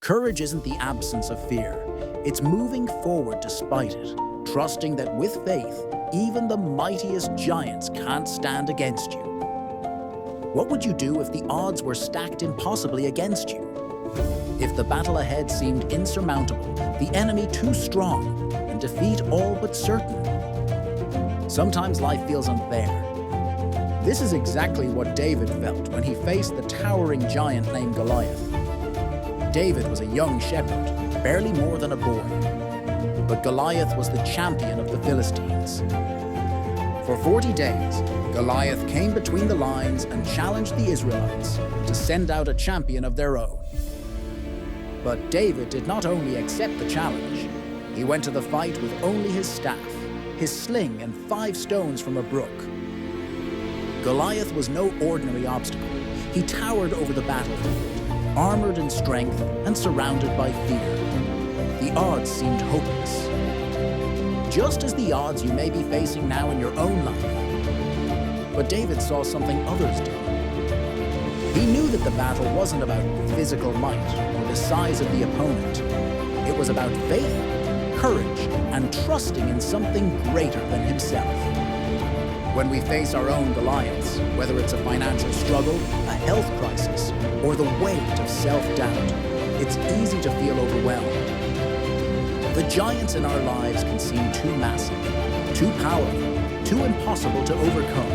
Courage isn't the absence of fear. It's moving forward despite it, trusting that with faith, even the mightiest giants can't stand against you. What would you do if the odds were stacked impossibly against you? If the battle ahead seemed insurmountable, the enemy too strong, and defeat all but certain? Sometimes life feels unfair. This is exactly what David felt when he faced the towering giant named Goliath. David was a young shepherd, barely more than a boy. But Goliath was the champion of the Philistines. For 40 days, Goliath came between the lines and challenged the Israelites to send out a champion of their own. But David did not only accept the challenge, he went to the fight with only his staff, his sling, and 5 stones from a brook. Goliath was no ordinary obstacle. He towered over the battlefield, armored in strength and surrounded by fear. The odds seemed hopeless. Just as the odds you may be facing now in your own life. But David saw something others did. He knew that the battle wasn't about physical might or the size of the opponent. It was about faith, courage, and trusting in something greater than himself. When we face our own Goliaths, whether it's a financial struggle, a health crisis, or the weight of self-doubt, it's easy to feel overwhelmed. The giants in our lives can seem too massive, too powerful, too impossible to overcome.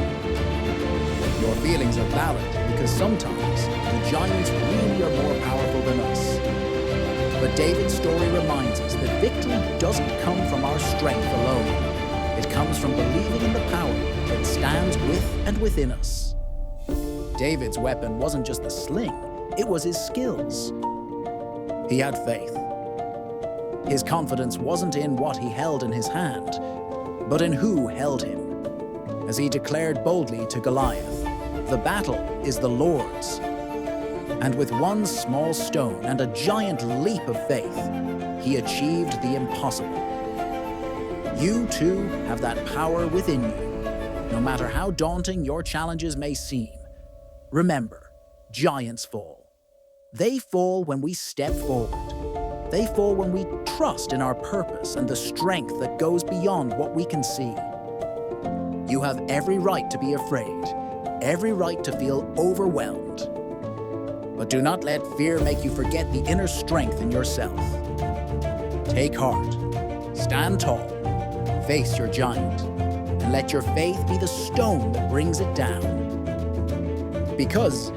Your feelings are valid because sometimes the giants really are more powerful than us. But David's story reminds us that victory doesn't come from our strength alone. It comes from believing in the power that stands with and within us. David's weapon wasn't just the sling, it was his skills. He had faith. His confidence wasn't in what he held in his hand, but in who held him. As he declared boldly to Goliath, "The battle is the Lord's." And with one small stone and a giant leap of faith, he achieved the impossible. You too have that power within you, no matter how daunting your challenges may seem. Remember, giants fall. They fall when we step forward. They fall when we trust in our purpose and the strength that goes beyond what we can see. You have every right to be afraid, every right to feel overwhelmed. But do not let fear make you forget the inner strength in yourself. Take heart, stand tall, face your giant, and let your faith be the stone that brings it down. Because